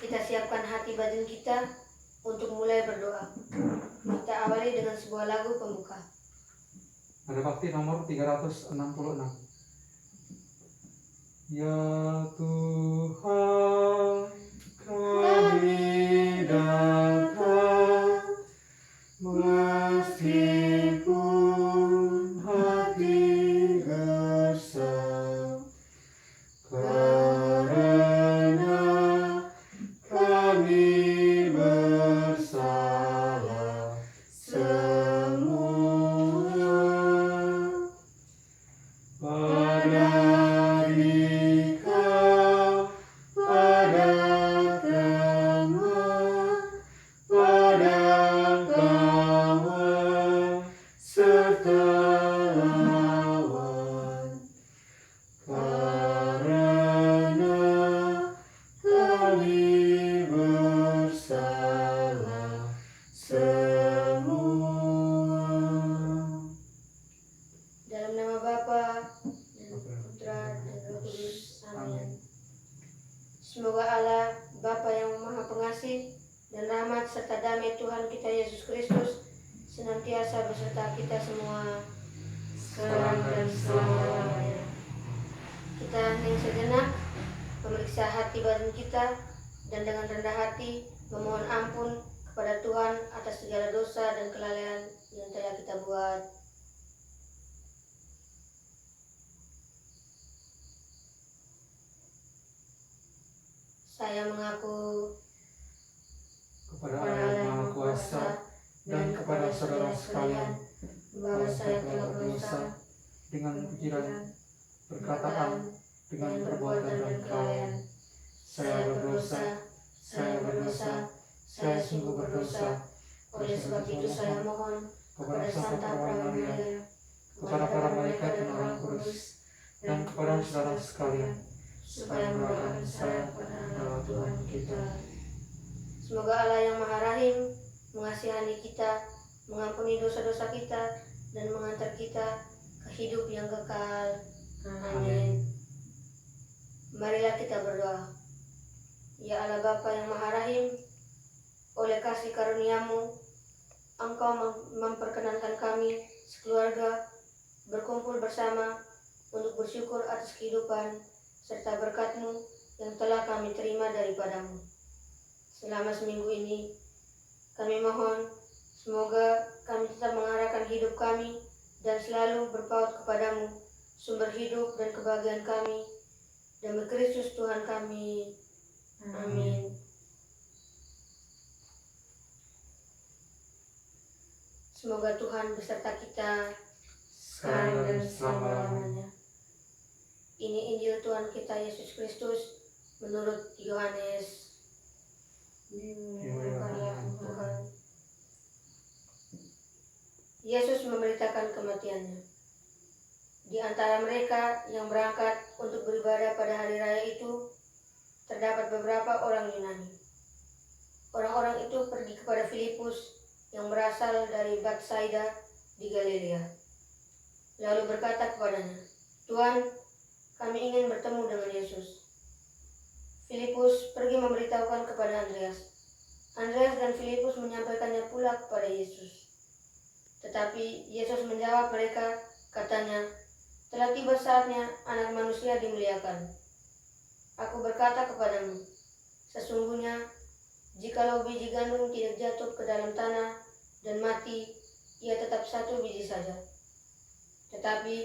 kita siapkan hati batin kita untuk mulai berdoa. Kita awali dengan sebuah lagu pembuka. Ada bakti nomor 366. Ya Tuhan, kami datang meskipun hati gersang, karena kami bersalah semua. Pada Dikau, pada teman, pada kawan serta lawan, karena kami bersalah semua. Dalam nama Bapa dan Putra dan Roh Kudus. Amin. Semoga Allah, Bapa yang Maha Pengasih, dan rahmat serta damai Tuhan kita Yesus Kristus senantiasa beserta kita semua, sekarang dan selama-lamanya. Kita hening sejenak, memeriksa hati batin kita, dan dengan rendah hati memohon ampun kepada Tuhan atas segala dosa dan kelalaian yang telah kita buat. Saya mengaku Kepada Allah yang Maha Kuasa dan kepada saudara sekalian, bahwa saya telah berdosa dengan pikiran, perkataan, dengan perbuatan dan kelalaian. Saya berdosa, saya sungguh berdosa. Oleh sebab itu saya mohon Kepada Santa Maria, kepada para malaikat dan orang kudus, dan kepada saudara sekalian, supaya mendoakan saya kepada Allah Tuhan kita. Semoga Allah yang Maha Rahim mengasihani kita, mengampuni dosa-dosa kita, dan mengantar kita ke hidup yang kekal. Amin. Marilah kita berdoa. Ya Allah Bapa yang Maha Rahim, oleh kasih karunia-Mu, Engkau memperkenankan kami sekeluarga berkumpul bersama untuk bersyukur atas kehidupan serta berkat-Mu yang telah kami terima daripadamu. Selama seminggu ini, kami mohon semoga kami tetap mengarahkan hidup kami dan selalu berpaut kepadamu, sumber hidup dan kebahagiaan kami, demi Kristus Tuhan kami. Amin. Semoga Tuhan beserta kita sekarang dan selama-lamanya. Ini Injil Tuhan kita Yesus Kristus menurut Yohanes. Dimuliakanlah Tuhan. Yesus memberitakan kematiannya. Di antara mereka yang berangkat untuk beribadah pada hari raya itu, terdapat beberapa orang Yunani. Orang-orang itu pergi kepada Filipus yang berasal dari Betsaida di Galilea. Lalu berkata kepadanya, "Tuhan, kami ingin bertemu dengan Yesus." Filipus pergi memberitahukan kepada Andreas. Andreas dan Filipus menyampaikannya pula kepada Yesus. Tetapi Yesus menjawab mereka, katanya, "Telah tiba saatnya Anak Manusia dimuliakan. Aku berkata kepadamu, sesungguhnya jikalau biji gandum tidak jatuh ke dalam tanah dan mati, ia tetap satu biji saja. Tetapi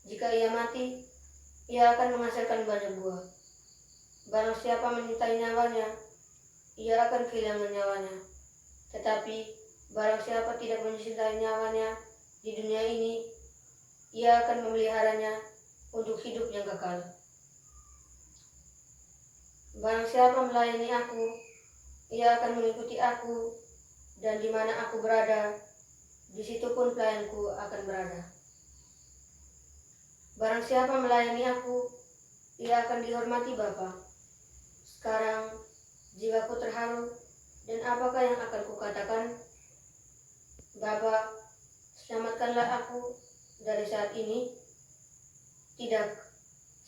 jika ia mati, ia akan menghasilkan banyak buah. Barang siapa menyintai nyawanya, ia akan kehilangan nyawanya. Tetapi barang siapa tidak mencintai nyawanya di dunia ini, ia akan memeliharanya untuk hidup yang kekal. Barang siapa melayani aku, ia akan mengikuti aku, dan di mana aku berada, di situ pun pelayanku akan berada. Barang siapa melayani aku, ia akan dihormati Bapa. Sekarang, jika aku terharu, dan apakah yang akan kukatakan? Bapa, selamatkanlah aku dari saat ini. Tidak,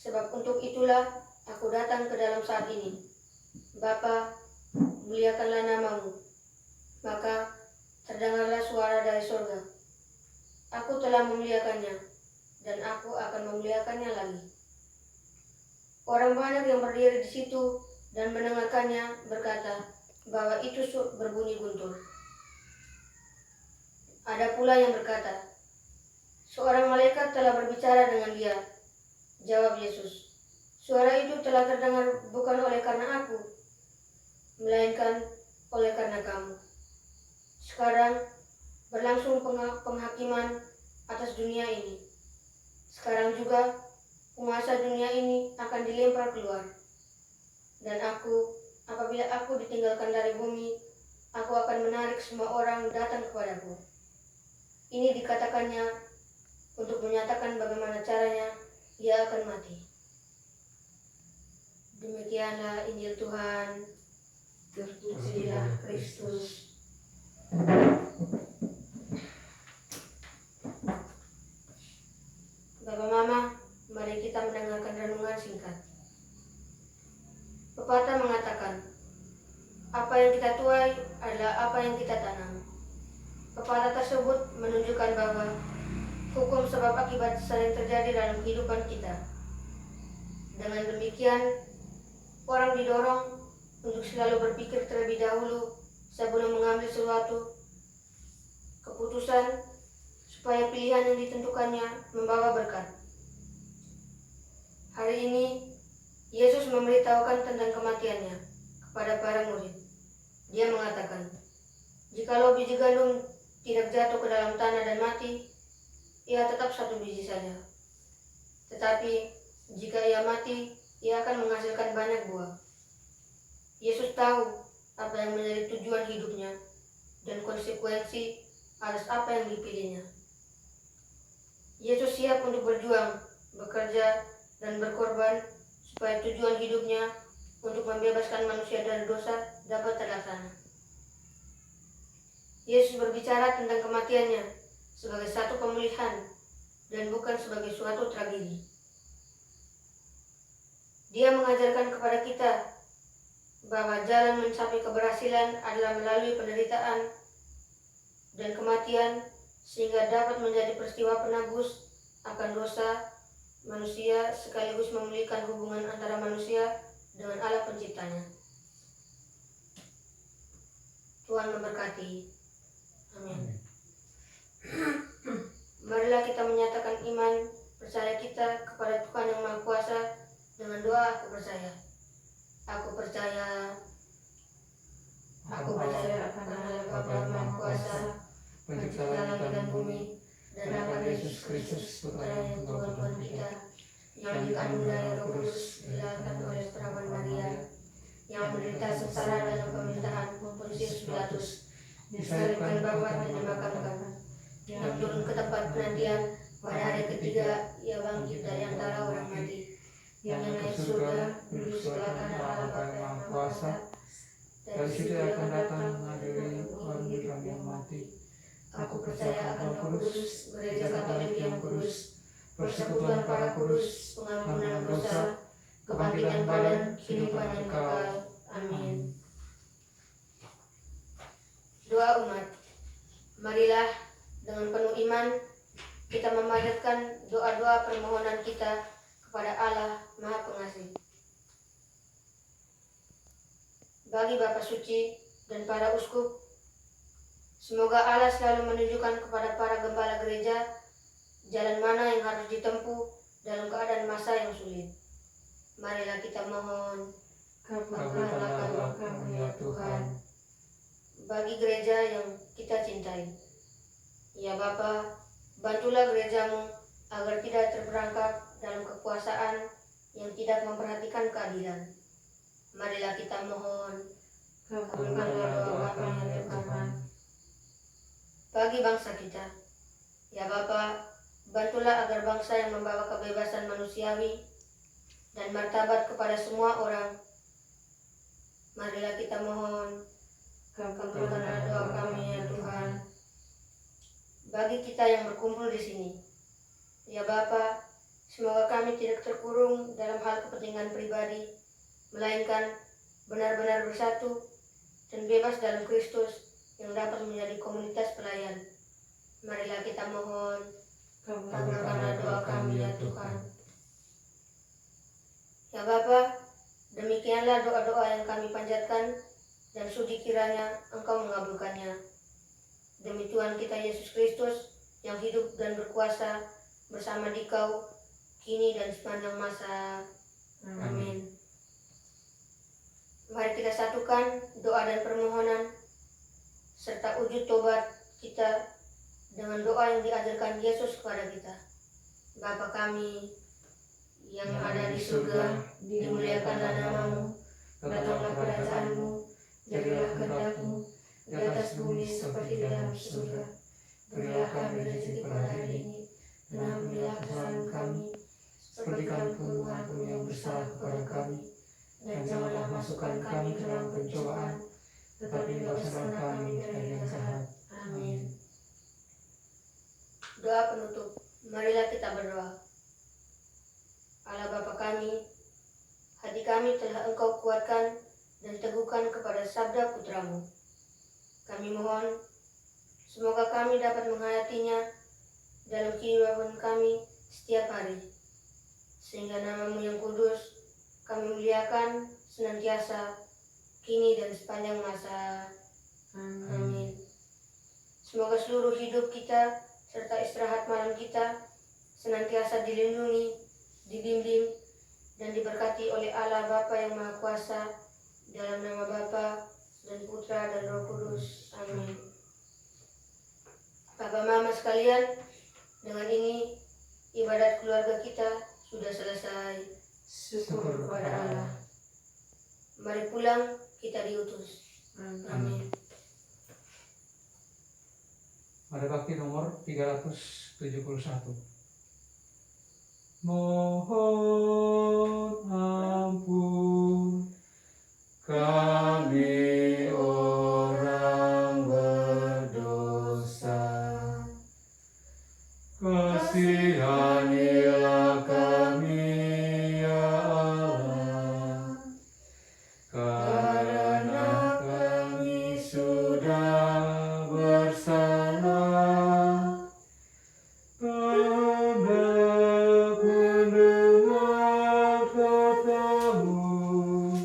sebab untuk itulah aku datang ke dalam saat ini. Bapa, muliakanlah namamu. Maka terdengarlah suara dari surga. Aku telah memuliakannya, dan aku akan memuliakannya lagi. Orang banyak yang berdiri di situ dan mendengarkannya berkata bahwa itu berbunyi guntur. Ada pula yang berkata, seorang malaikat telah berbicara dengan dia. Jawab Yesus, suara itu telah terdengar bukan oleh karena aku, melainkan oleh karena kamu. Sekarang berlangsung penghakiman atas dunia ini. Sekarang juga penguasa dunia ini akan dilempar keluar. Dan apabila aku ditinggalkan dari bumi, aku akan menarik semua orang datang kepadaku. Ini dikatakannya untuk menyatakan bagaimana caranya ia akan mati. Demikianlah Injil Tuhan. Terpujilah Kristus. Bapak Mama, mari kita mendengarkan renungan singkat. Pepatah mengatakan, apa yang kita tuai adalah apa yang kita tanam. Pepatah tersebut menunjukkan bahwa hukum sebab akibat sering terjadi dalam kehidupan kita. Dengan demikian, orang didorong untuk selalu berpikir terlebih dahulu sebelum mengambil suatu keputusan, supaya pilihan yang ditentukannya membawa berkat. Hari ini, Yesus memberitahukan tentang kematiannya kepada para murid. Dia mengatakan, jikalau biji gandum tidak jatuh ke dalam tanah dan mati, ia tetap satu biji saja. Tetapi jika ia mati, ia akan menghasilkan banyak buah. Yesus tahu apa yang menjadi tujuan hidupnya dan konsekuensi atas apa yang dipilihnya. Yesus siap untuk berjuang, bekerja, dan berkorban supaya tujuan hidupnya untuk membebaskan manusia dari dosa dapat terlaksana. Yesus berbicara tentang kematiannya sebagai satu pemulihan dan bukan sebagai suatu tragedi. Dia mengajarkan kepada kita bahwa jalan mencapai keberhasilan adalah melalui penderitaan dan kematian, sehingga dapat menjadi peristiwa penebus akan dosa manusia sekaligus memulihkan hubungan antara manusia dengan Allah penciptanya. Tuhan memberkati. Amin. Marilah kita menyatakan iman percaya kita kepada Tuhan yang Maha Kuasa dengan doa aku percaya. Aku percaya akan Allah Bapa yang Maha Kuasa, pencipta langit dan bumi, dan akan Yesus Kristus Putra yang Tuhan kita, yang dikandung dari Roh Kudus, dilahirkan oleh perawan Maria, yang menderita sengsara dalam pemerintahan Pontius Pilatus, disalibkan, bangkit dan dimakamkan, yang turun ke tempat penantian, pada hari ketiga ia bangkit dari antara orang mati, yang naik surga, duduk sebelah kanan Allah Bapa yang Maha Kuasa. Dari situ akan datang mengadili orang hidup dan yang mati. Aku percaya akan Roh Kudus, gereja Katolik yang kudus, persekutuan para kudus, pengampunan dosa, kebangkitan badan, kehidupan yang kekal. Amin. Doa umat. Marilah dengan penuh iman kita memanjatkan doa-doa permohonan kita kepada Allah Maha Pengasih. Bagi Bapa Suci dan para uskup, semoga Allah selalu menunjukkan kepada para gembala gereja jalan mana yang harus ditempuh dalam keadaan masa yang sulit. Marilah kita mohon, kabulkanlah doa kami ya Tuhan. Bagi gereja yang kita cintai, ya Bapa, bantulah gerejamu agar tidak terperangkap dalam kekuasaan yang tidak memperhatikan keadilan. Marilah kita mohon, kabulkanlah doa kami ya Tuhan. Bagi bangsa kita, ya Bapa, bantulah agar bangsa yang membawa kebebasan manusiawi dan martabat kepada semua orang. Marilah kita mohon, kabulkanlah doa kami ya Tuhan. Bagi kita yang berkumpul di sini, ya Bapa, semoga kami tidak terkurung dalam hal kepentingan pribadi, melainkan benar-benar bersatu dan bebas dalam Kristus yang dapat menjadi komunitas pelayan. Marilah kita mohon, kabulkanlah doa kami ya Tuhan. Ya Bapa, demikianlah doa-doa yang kami panjatkan, dan sudi kiranya Engkau mengabulkannya. Demi Tuhan kita Yesus Kristus, yang hidup dan berkuasa bersama Dikau, kini dan sepanjang masa. Amin. Mari kita satukan doa dan permohonan, serta wujud tobat kita dengan doa yang diajarkan Yesus kepada kita. Bapa kami yang ada di surga, dimuliakanlah namamu, datanglah kerajaanmu, jadilah kehendak-Mu di atas bumi seperti di dalam surga. Berilah kami rezeki pada hari ini, dan ampunilah kesalahan kami, seperti kami pun mengampuni yang bersalah kepada kami. Dan janganlah masukkan kami ke dalam pencobaan, tetapi bebaskanlah kami dari yang jahat. Amin. Doa penutup. Marilah kita berdoa. Allah Bapa kami, hati kami telah Engkau kuatkan dan teguhkan kepada sabda Putra-Mu. Kami mohon, semoga kami dapat menghayatinya dalam kehidupan kami setiap hari, sehingga nama-Mu yang kudus kami muliakan senantiasa, kini dan sepanjang masa. Amin. Semoga seluruh hidup kita serta istirahat malam kita senantiasa dilindungi, dibimbing, dan diberkati oleh Allah Bapa yang Maha Kuasa, dalam nama Bapa dan Putra dan Roh Kudus. Amin. Bapak Mama sekalian, dengan ini ibadat keluarga kita sudah selesai. Syukur kepada Allah. Mari pulang, kita diutus. Amin. Pada bakti nomor 371. Mohon ampun kami orang berdosa, kasihanilah kami ya Allah, karena kami sudah bersalah hendak mendengar kata-Mu,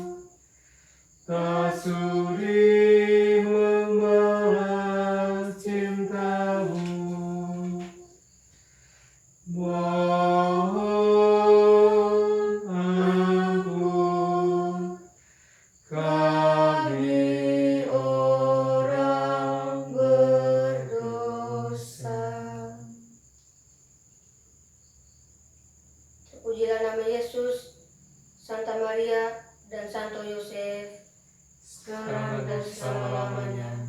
tak sudi membalas cinta-Mu. Mohon ampun kami orang berdosa. Terpujilah nama Yesus, Santa Maria, dan Santo Yosef, sekarang dan selama-lamanya.